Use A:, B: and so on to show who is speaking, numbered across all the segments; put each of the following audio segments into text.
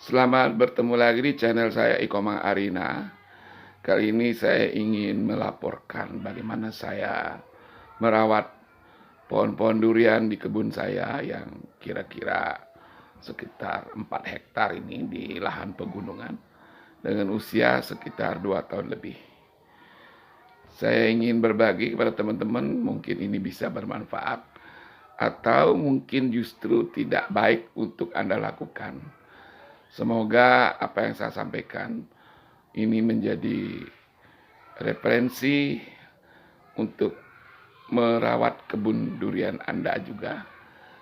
A: Selamat bertemu lagi di channel saya Ikomang Arina. Kali ini saya ingin melaporkan bagaimana saya merawat pohon-pohon durian di kebun saya yang kira-kira sekitar 4 hektar ini di lahan pegunungan dengan usia sekitar 2 tahun lebih. Saya ingin berbagi kepada teman-teman, mungkin ini bisa bermanfaat atau mungkin justru tidak baik untuk Anda lakukan. Semoga apa yang saya sampaikan ini menjadi referensi untuk merawat kebun durian Anda juga.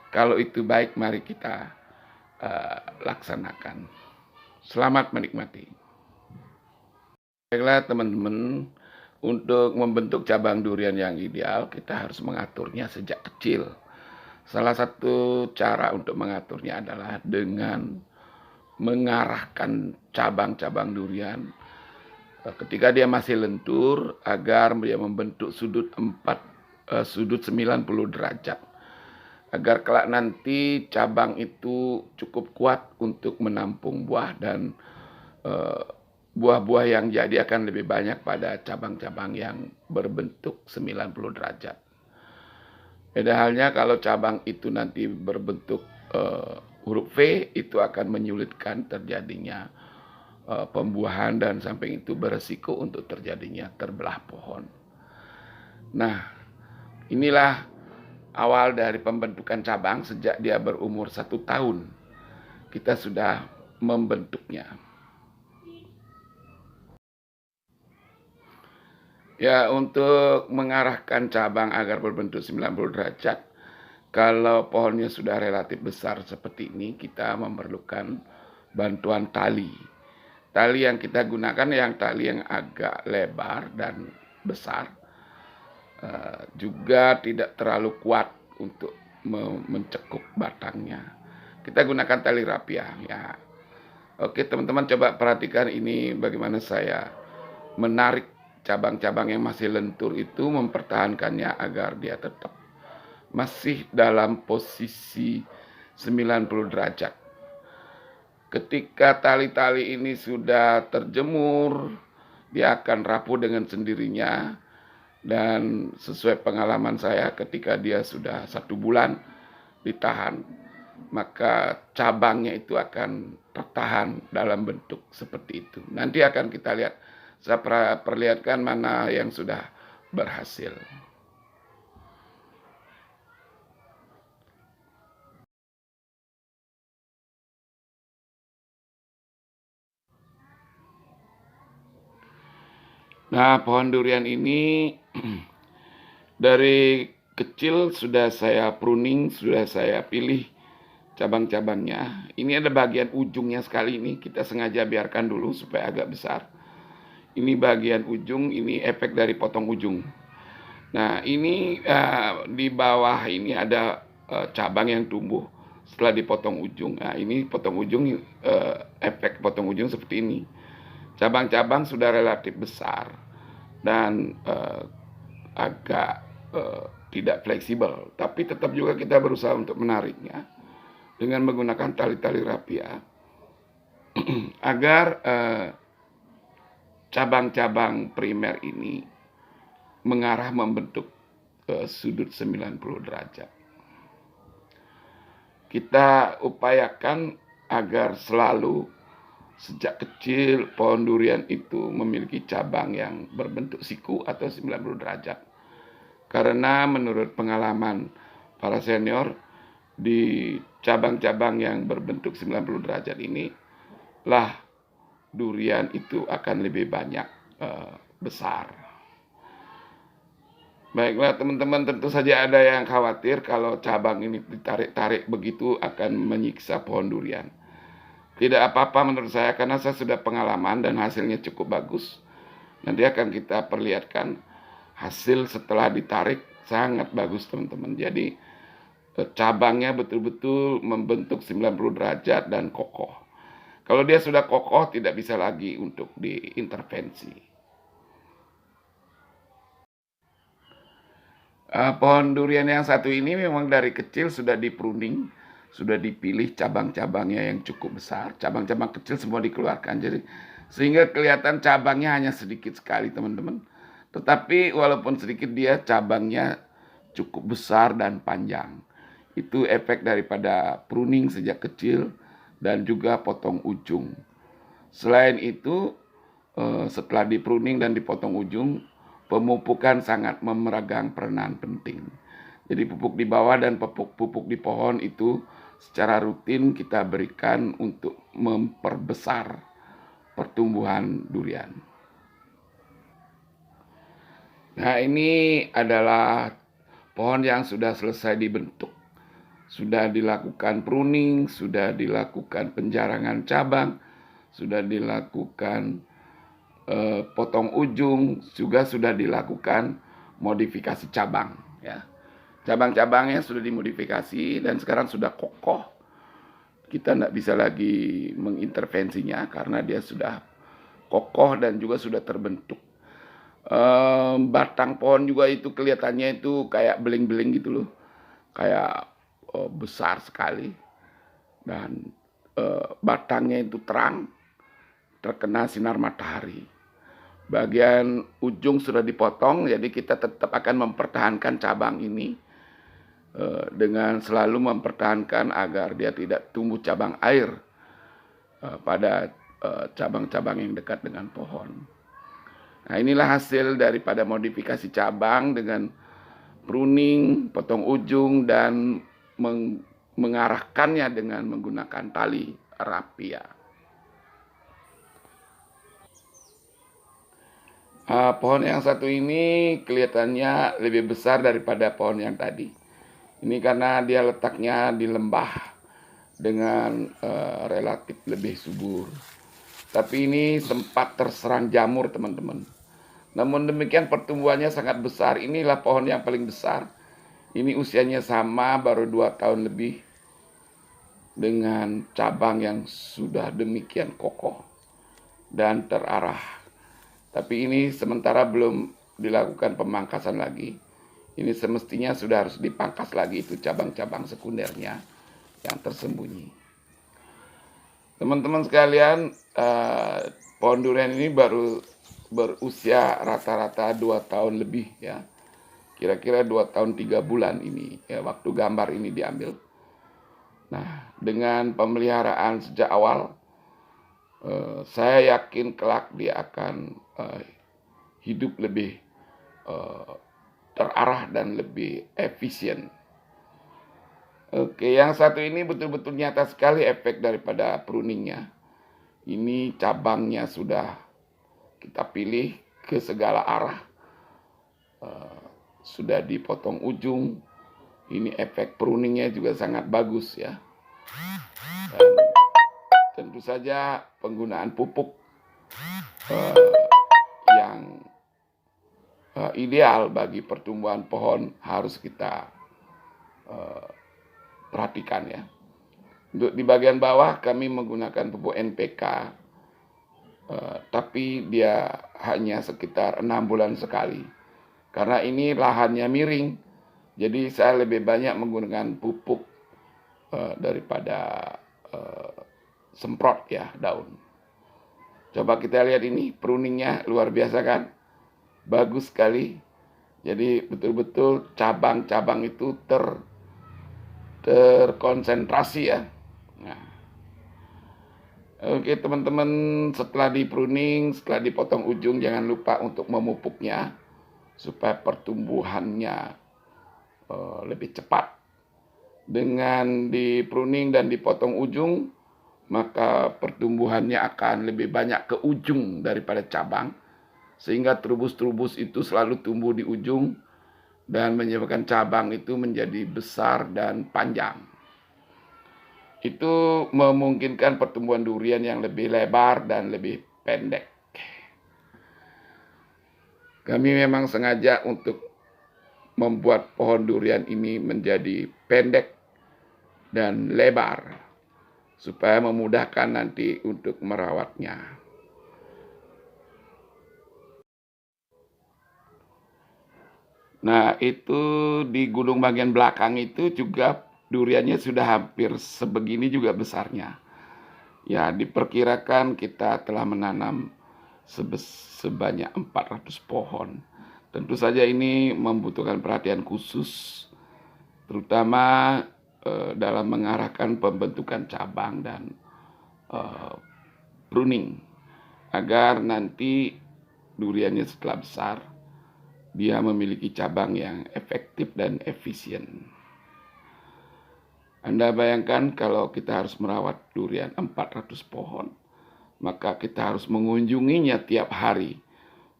A: Kalau itu baik, mari kita laksanakan. Selamat menikmati. Baiklah teman-teman, untuk membentuk cabang durian yang ideal, kita harus mengaturnya sejak kecil. Salah satu cara untuk mengaturnya adalah dengan mengarahkan cabang-cabang durian ketika dia masih lentur agar dia membentuk sudut 90 derajat agar kelak nanti cabang itu cukup kuat untuk menampung buah dan buah-buah yang jadi akan lebih banyak pada cabang-cabang yang berbentuk 90 derajat. Beda halnya kalau cabang itu nanti berbentuk huruf V, itu akan menyulitkan terjadinya pembuahan dan samping itu beresiko untuk terjadinya terbelah pohon. Nah, inilah awal dari pembentukan cabang. Sejak dia berumur 1 tahun, kita sudah membentuknya. Ya, untuk mengarahkan cabang agar berbentuk 90 derajat, kalau pohonnya sudah relatif besar seperti ini, kita memerlukan bantuan tali. Tali yang kita gunakan tali yang agak lebar dan besar, juga tidak terlalu kuat untuk mencekup batangnya. Kita gunakan tali rapiah ya. Oke teman-teman, coba perhatikan ini bagaimana saya menarik cabang-cabang yang masih lentur itu, mempertahankannya agar dia tetap masih dalam posisi 90 derajat. Ketika tali-tali ini sudah terjemur, dia akan rapuh dengan sendirinya. Dan sesuai pengalaman saya, ketika dia sudah 1 bulan ditahan, maka cabangnya itu akan tertahan dalam bentuk seperti itu. Nanti akan kita lihat, saya perlihatkan mana yang sudah berhasil. Nah, pohon durian ini dari kecil sudah saya pruning, sudah saya pilih cabang-cabangnya. Ini ada bagian ujungnya sekali ini, kita sengaja biarkan dulu supaya agak besar. Ini bagian ujung, ini efek dari potong ujung. Nah, ini di bawah ini ada cabang yang tumbuh setelah dipotong ujung. Nah, ini potong ujung, efek potong ujung seperti ini. Cabang-cabang sudah relatif besar dan agak tidak fleksibel, tapi tetap juga kita berusaha untuk menariknya dengan menggunakan tali-tali rapiah agar cabang-cabang primer ini mengarah membentuk sudut 90 derajat. Kita upayakan agar selalu sejak kecil pohon durian itu memiliki cabang yang berbentuk siku atau 90 derajat. Karena menurut pengalaman para senior, di cabang-cabang yang berbentuk 90 derajat ini lah durian itu akan lebih banyak besar. Baiklah teman-teman, tentu saja ada yang khawatir kalau cabang ini ditarik-tarik begitu akan menyiksa pohon durian. Tidak apa-apa menurut saya, karena saya sudah pengalaman dan hasilnya cukup bagus. Nanti akan kita perlihatkan hasil setelah ditarik, sangat bagus teman-teman. Jadi cabangnya betul-betul membentuk 90 derajat dan kokoh. Kalau dia sudah kokoh, tidak bisa lagi untuk diintervensi. Pohon durian yang satu ini memang dari kecil sudah dipruning, sudah dipilih cabang-cabangnya yang cukup besar, cabang-cabang kecil semua dikeluarkan. Jadi sehingga kelihatan cabangnya hanya sedikit sekali, teman-teman. Tetapi walaupun sedikit, dia cabangnya cukup besar dan panjang. Itu efek daripada pruning sejak kecil dan juga potong ujung. Selain itu, setelah di pruning dan dipotong ujung, pemupukan sangat memegang peranan penting. Jadi pupuk di bawah dan pupuk di pohon itu secara rutin kita berikan untuk memperbesar pertumbuhan durian. Nah, ini adalah pohon yang sudah selesai dibentuk. Sudah dilakukan pruning, sudah dilakukan penjarangan cabang, sudah dilakukan potong ujung, juga sudah dilakukan modifikasi cabang. Ya. Cabang-cabangnya sudah dimodifikasi dan sekarang sudah kokoh. Kita tidak bisa lagi mengintervensinya karena dia sudah kokoh dan juga sudah terbentuk. Batang pohon juga itu kelihatannya itu kayak beling-beling gitu loh, kayak besar sekali, dan batangnya itu terang, terkena sinar matahari. Bagian ujung sudah dipotong, jadi kita tetap akan mempertahankan cabang ini dengan selalu mempertahankan agar dia tidak tumbuh cabang air pada cabang-cabang yang dekat dengan pohon. Nah, inilah hasil daripada modifikasi cabang dengan pruning, potong ujung, dan mengarahkannya dengan menggunakan tali rapia. Pohon yang satu ini kelihatannya lebih besar daripada pohon yang tadi. Ini karena dia letaknya di lembah dengan relatif lebih subur. Tapi ini sempat terserang jamur, teman-teman. Namun demikian pertumbuhannya sangat besar. Inilah pohon yang paling besar. Ini usianya sama, baru 2 tahun lebih. Dengan cabang yang sudah demikian kokoh dan terarah. Tapi ini sementara belum dilakukan pemangkasan lagi. Ini semestinya sudah harus dipangkas lagi, itu cabang-cabang sekundernya yang tersembunyi. Teman-teman sekalian, pohon durian ini baru berusia rata-rata 2 tahun lebih ya. Kira-kira 2 tahun 3 bulan ini ya, waktu gambar ini diambil. Nah, dengan pemeliharaan sejak awal, saya yakin kelak dia akan hidup lebih terarah dan lebih efisien. Oke, yang satu ini betul-betul nyata sekali efek daripada pruningnya. Ini cabangnya sudah kita pilih ke segala arah, sudah dipotong ujung. Ini efek pruningnya juga sangat bagus ya. Dan tentu saja penggunaan pupuk yang ideal bagi pertumbuhan pohon harus kita perhatikan ya. Untuk di bagian bawah kami menggunakan pupuk NPK, tapi dia hanya sekitar 6 bulan sekali. Karena ini lahannya miring, jadi saya lebih banyak menggunakan pupuk daripada semprot ya daun. Coba kita lihat ini, pruningnya luar biasa kan? Bagus sekali. Jadi betul-betul cabang-cabang itu terkonsentrasi ya. Nah, oke teman-teman, setelah di pruning, setelah dipotong ujung, jangan lupa untuk memupuknya supaya pertumbuhannya lebih cepat. Dengan di pruning dan dipotong ujung, maka pertumbuhannya akan lebih banyak ke ujung daripada cabang, sehingga trubus-trubus itu selalu tumbuh di ujung dan menyebabkan cabang itu menjadi besar dan panjang. Itu memungkinkan pertumbuhan durian yang lebih lebar dan lebih pendek. Kami memang sengaja untuk membuat pohon durian ini menjadi pendek dan lebar supaya memudahkan nanti untuk merawatnya. Nah, itu di gunung bagian belakang itu juga duriannya sudah hampir sebegini juga besarnya. Ya, diperkirakan kita telah menanam sebanyak 400 pohon. Tentu saja ini membutuhkan perhatian khusus, terutama dalam mengarahkan pembentukan cabang dan pruning, agar nanti duriannya setelah besar, dia memiliki cabang yang efektif dan efisien. Anda bayangkan kalau kita harus merawat durian 400 pohon, maka kita harus mengunjunginya tiap hari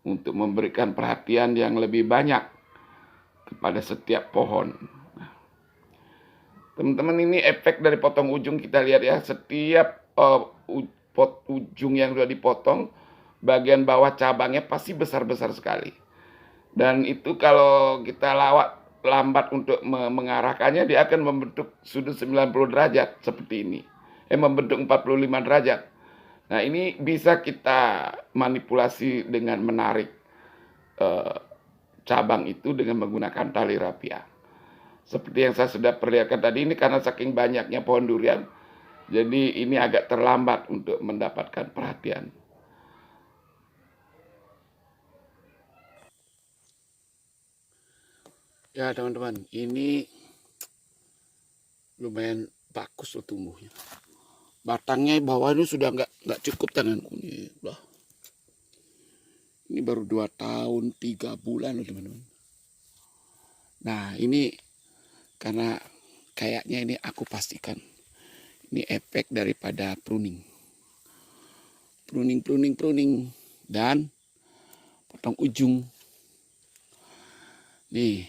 A: untuk memberikan perhatian yang lebih banyak kepada setiap pohon. Teman-teman, ini efek dari potong ujung. Kita lihat ya, setiap ujung yang sudah dipotong, bagian bawah cabangnya pasti besar-besar sekali. Dan itu kalau kita lambat untuk mengarahkannya, dia akan membentuk sudut 90 derajat seperti ini. Membentuk 45 derajat. Nah, ini bisa kita manipulasi dengan menarik cabang itu dengan menggunakan tali rapia. Seperti yang saya sudah perlihatkan tadi, ini karena saking banyaknya pohon durian, jadi ini agak terlambat untuk mendapatkan perhatian. Ya teman-teman, ini lumayan bagus loh tumbuhnya. Batangnya bawah ini sudah nggak cukup tanganku nih. Ini baru 2 tahun 3 bulan loh teman-teman. Nah ini karena kayaknya ini aku pastikan ini efek daripada pruning dan potong ujung. Nih.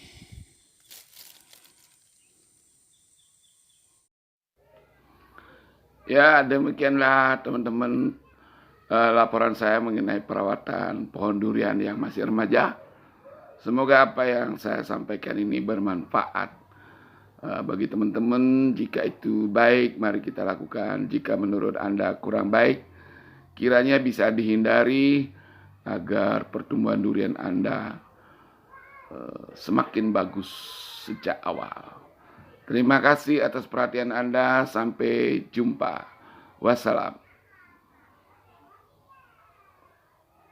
A: Ya, demikianlah teman-teman laporan saya mengenai perawatan pohon durian yang masih remaja. Semoga apa yang saya sampaikan ini bermanfaat bagi teman-teman. Jika itu baik, mari kita lakukan. Jika menurut Anda kurang baik, kiranya bisa dihindari agar pertumbuhan durian Anda semakin bagus sejak awal. Terima kasih atas perhatian Anda. Sampai jumpa. Wassalam.